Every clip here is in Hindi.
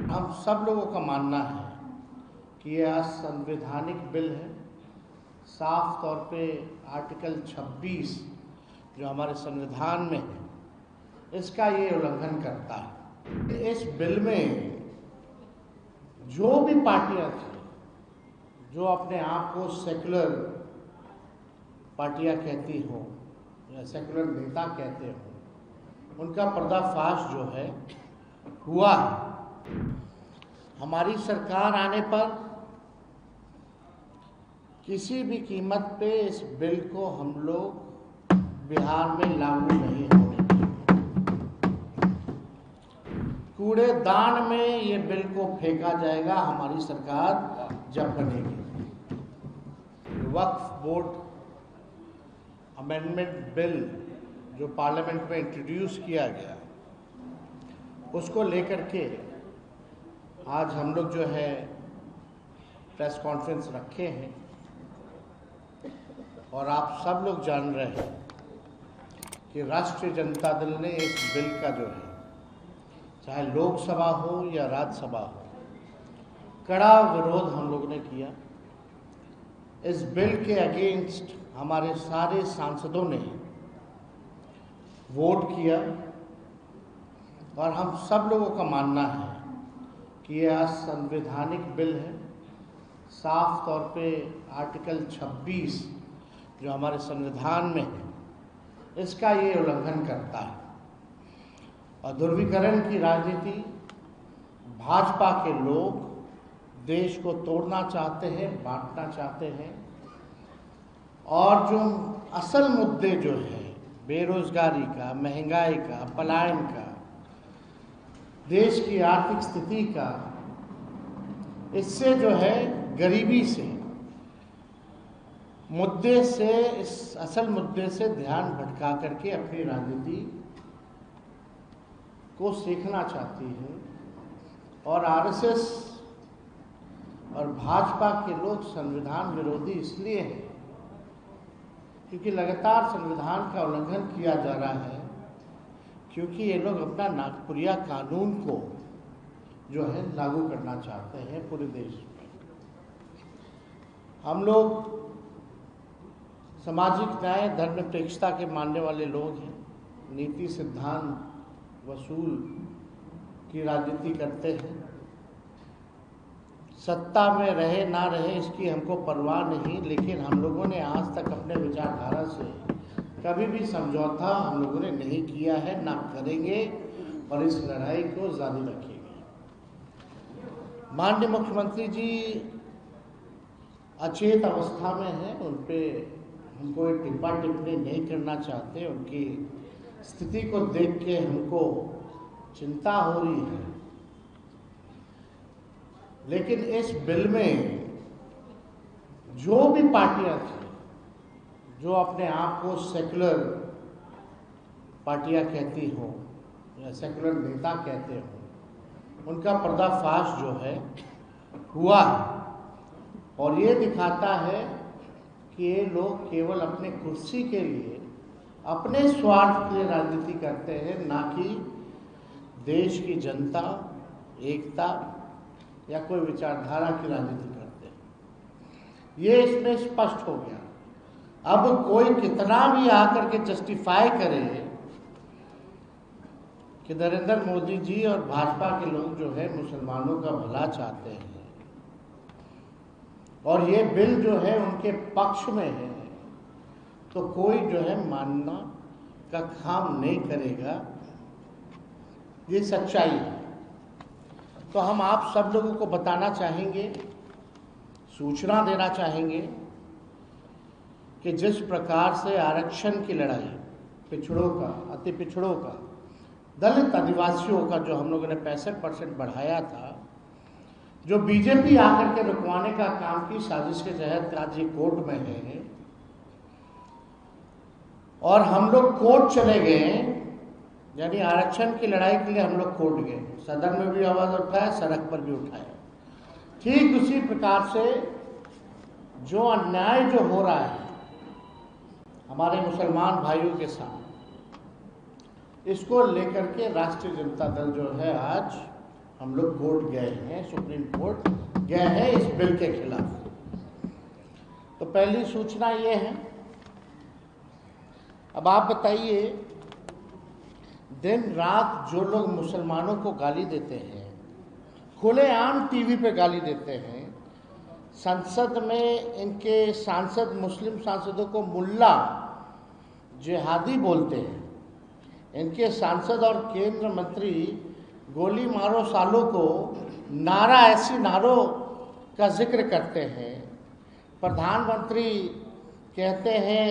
हम सब लोगों का मानना है कि यह असंवैधानिक बिल है। साफ तौर पे आर्टिकल 26 जो हमारे संविधान में है, इसका ये उल्लंघन करता है। इस बिल में जो भी पार्टियां थी जो अपने आप को सेकुलर पार्टियां कहती हों या सेकुलर नेता कहते हों, उनका पर्दाफाश जो है हुआ है। हमारी सरकार आने पर किसी भी कीमत पे इस बिल को हम लोग बिहार में लागू नहीं होने देंगे। कूड़ेदान में ये बिल को फेंका जाएगा हमारी सरकार जब बनेगी। वक्फ बोर्ड अमेंडमेंट बिल जो पार्लियामेंट में इंट्रोड्यूस किया गया, उसको लेकर के आज हम लोग जो है प्रेस कॉन्फ्रेंस रखे हैं और आप सब लोग जान रहे हैं कि राष्ट्रीय जनता दल ने इस बिल का जो है, चाहे लोकसभा हो या राज्यसभा हो, कड़ा विरोध हम लोग ने किया। इस बिल के अगेंस्ट हमारे सारे सांसदों ने वोट किया और हम सब लोगों का मानना है कि यह असंवैधानिक बिल है। साफ तौर पे आर्टिकल 26 जो हमारे संविधान में है, इसका ये उल्लंघन करता है। और ध्रुवीकरण की राजनीति, भाजपा के लोग देश को तोड़ना चाहते हैं, बांटना चाहते हैं। और जो असल मुद्दे जो है बेरोजगारी का, महंगाई का, पलायन का, देश की आर्थिक स्थिति का, इससे जो है गरीबी से मुद्दे से, इस असल मुद्दे से ध्यान भटका करके अपनी राजनीति को सीखना चाहती है। और आरएसएस और भाजपा के लोग संविधान विरोधी इसलिए हैं क्योंकि लगातार संविधान का उल्लंघन किया जा रहा है, क्योंकि ये लोग अपना नागपुरिया कानून को जो है लागू करना चाहते हैं पूरे देश में। हम लोग सामाजिक न्याय, धर्मनिरपेक्षता के मानने वाले लोग हैं। नीति, सिद्धांत, वसूल की राजनीति करते हैं। सत्ता में रहे ना रहे इसकी हमको परवाह नहीं, लेकिन हम लोगों ने आज तक अपने विचारधारा से कभी भी समझौता हम लोगों ने नहीं किया है, ना करेंगे और इस लड़ाई को जारी रखेंगे। माननीय मुख्यमंत्री जी अचेत अवस्था में हैं, उन पे हम कोई टिप्पा टिप्पणी नहीं करना चाहते। उनकी स्थिति को देख के हमको चिंता हो रही है। लेकिन इस बिल में जो भी पार्टियां थी जो अपने आप को सेकुलर पार्टियां कहती हों या सेकुलर नेता कहते हों, उनका पर्दाफाश जो है हुआ है। और ये दिखाता है कि ये लोग केवल अपने कुर्सी के लिए, अपने स्वार्थ के लिए राजनीति करते हैं, ना कि देश की जनता, एकता या कोई विचारधारा की राजनीति करते हैं। ये इसमें स्पष्ट हो गया। अब कोई कितना भी आकर के जस्टिफाई करे कि नरेंद्र मोदी जी और भाजपा के लोग जो है मुसलमानों का भला चाहते हैं और ये बिल जो है उनके पक्ष में है, तो कोई जो है मानना का काम नहीं करेगा। ये सच्चाई है। तो हम आप सब लोगों को बताना चाहेंगे, सूचना देना चाहेंगे कि जिस प्रकार से आरक्षण की लड़ाई, पिछड़ों का, अति पिछड़ों का, दलित आदिवासियों का जो हम लोगों ने 65% बढ़ाया था, जो बीजेपी आकर के रुकवाने का काम की साजिश के तहत आज ये कोर्ट में है और हम लोग कोर्ट चले गए, यानी आरक्षण की लड़ाई के लिए हम लोग कोर्ट गए, सदन में भी आवाज़ उठाया, सड़क पर भी उठाया। ठीक उसी प्रकार से जो अन्याय जो हो रहा है हमारे मुसलमान भाइयों के साथ, इसको लेकर के राष्ट्रीय जनता दल जो है आज हम लोग कोर्ट गए हैं, सुप्रीम कोर्ट गए हैं इस बिल के खिलाफ। तो पहली सूचना ये है। अब आप बताइए, दिन रात जो लोग मुसलमानों को गाली देते हैं, खुलेआम टीवी पे गाली देते हैं, संसद में इनके सांसद मुस्लिम सांसदों को मुल्ला जिहादी बोलते हैं, इनके सांसद और केंद्र मंत्री गोली मारो सालों को नारा ऐसी नारों का जिक्र करते हैं, प्रधानमंत्री कहते हैं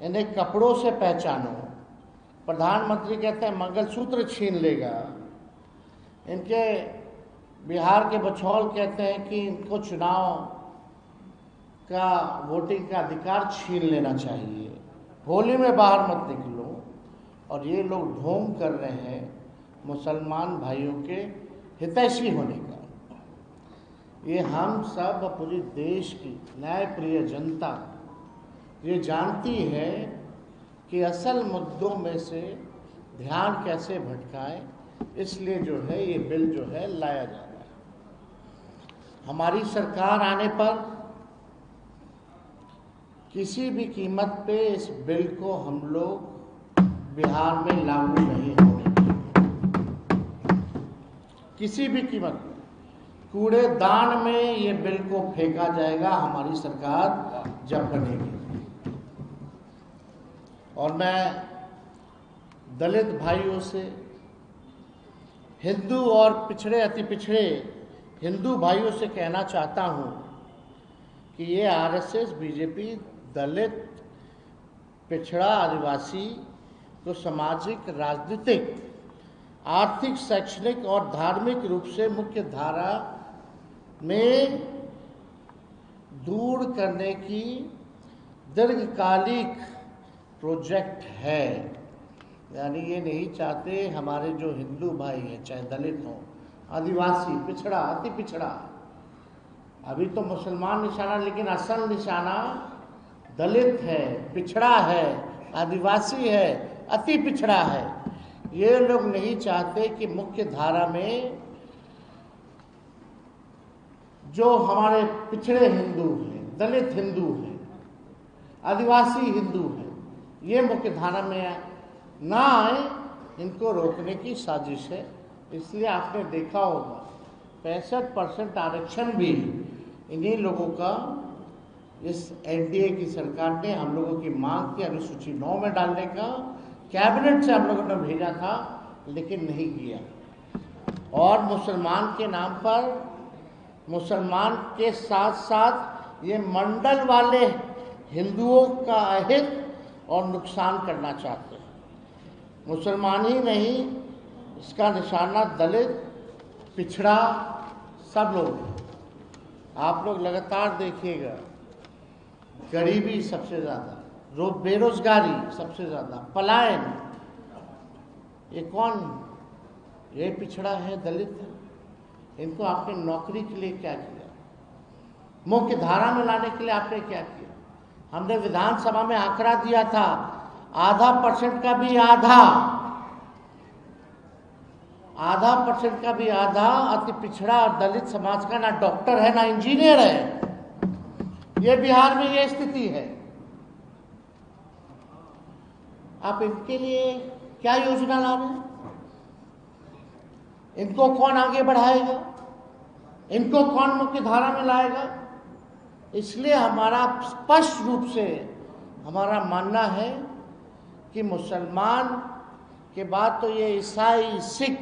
इन्हें कपड़ों से पहचानो, प्रधानमंत्री कहते हैं मंगलसूत्र छीन लेगा, इनके बिहार के बछौल कहते हैं कि इनको चुनाव का वोटिंग का अधिकार छीन लेना चाहिए, होली में बाहर मत निकलो। और ये लोग ढोंग कर रहे हैं मुसलमान भाइयों के हितैषी होने का। ये हम सब पूरी देश की न्यायप्रिय जनता ये जानती है कि असल मुद्दों में से ध्यान कैसे भटकाएं, इसलिए जो है ये बिल जो है लाया जा रहा है। हमारी सरकार आने पर किसी भी कीमत पे इस बिल को हम लोग बिहार में लागू नहीं होने देंगे, किसी भी कीमत पे। कूड़ेदान में ये बिल को फेंका जाएगा हमारी सरकार जब बनेगी। और मैं दलित भाइयों से, हिंदू और पिछड़े अति पिछड़े हिंदू भाइयों से कहना चाहता हूं कि ये आरएसएस, बीजेपी दलित, पिछड़ा, आदिवासी को सामाजिक, राजनीतिक, आर्थिक, शैक्षणिक और धार्मिक रूप से मुख्य धारा में दूर करने की दीर्घकालिक प्रोजेक्ट है। यानी ये नहीं चाहते हमारे जो हिंदू भाई हैं, चाहे दलित हों, आदिवासी, पिछड़ा, अति पिछड़ा, अभी तो मुसलमान निशाना, लेकिन असल निशाना दलित है, पिछड़ा है, आदिवासी है, अति पिछड़ा है। ये लोग नहीं चाहते कि मुख्य धारा में जो हमारे पिछड़े हिंदू हैं, दलित हिंदू हैं, आदिवासी हिंदू हैं, ये मुख्य धारा में ना आए, इनको रोकने की साजिश है। इसलिए आपने देखा होगा 65% आरक्षण भी इन्हीं लोगों का इस एनडीए की सरकार ने हम लोगों की मांग की अनुसूची 9 में डालने का कैबिनेट से हम लोगों ने भेजा था, लेकिन नहीं किया। और मुसलमान के नाम पर, मुसलमान के साथ साथ ये मंडल वाले हिंदुओं का अहित और नुकसान करना चाहते हैं। मुसलमान ही नहीं, इसका निशाना दलित, पिछड़ा, सब लोग हैं। आप लोग लगातार देखिएगा, गरीबी सबसे ज़्यादा, बेरोजगारी सबसे ज़्यादा, पलायन, ये कौन? ये पिछड़ा है, दलित है। इनको आपने नौकरी के लिए क्या किया? मुख्य धारा में लाने के लिए आपने क्या किया? हमने विधानसभा में आंकड़ा दिया था, 0.5% का भी आधा अति पिछड़ा और दलित समाज का ना डॉक्टर है, ना इंजीनियर है। ये बिहार में ये स्थिति है। आप इनके लिए क्या योजना ला रहे हैं? इनको कौन आगे बढ़ाएगा? इनको कौन मुख्य धारा में लाएगा? इसलिए हमारा स्पष्ट रूप से हमारा मानना है कि मुसलमान के बाद तो ये ईसाई, सिख,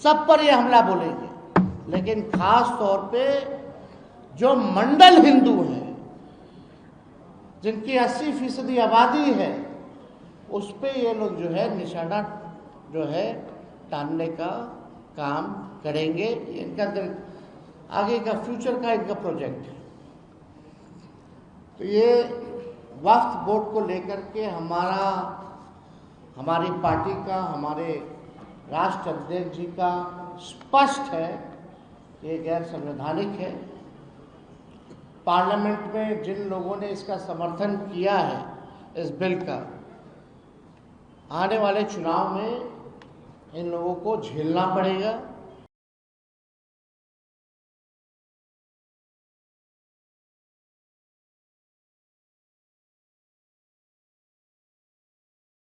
सब पर ये हमला बोलेंगे, लेकिन खास तौर पे जो मंडल हिंदू हैं, जिनकी 80% आबादी है, उस पे ये लोग जो है निशाना जो है टालने का काम करेंगे। इनका आगे का फ्यूचर का इनका प्रोजेक्ट है। तो ये वक्फ बोर्ड को लेकर के हमारी पार्टी का, हमारे राष्ट्र अध्यक्ष जी का स्पष्ट है, ये गैर संवैधानिक है। पार्लियामेंट में जिन लोगों ने इसका समर्थन किया है, इस बिल का, आने वाले चुनाव में इन लोगों को झेलना पड़ेगा।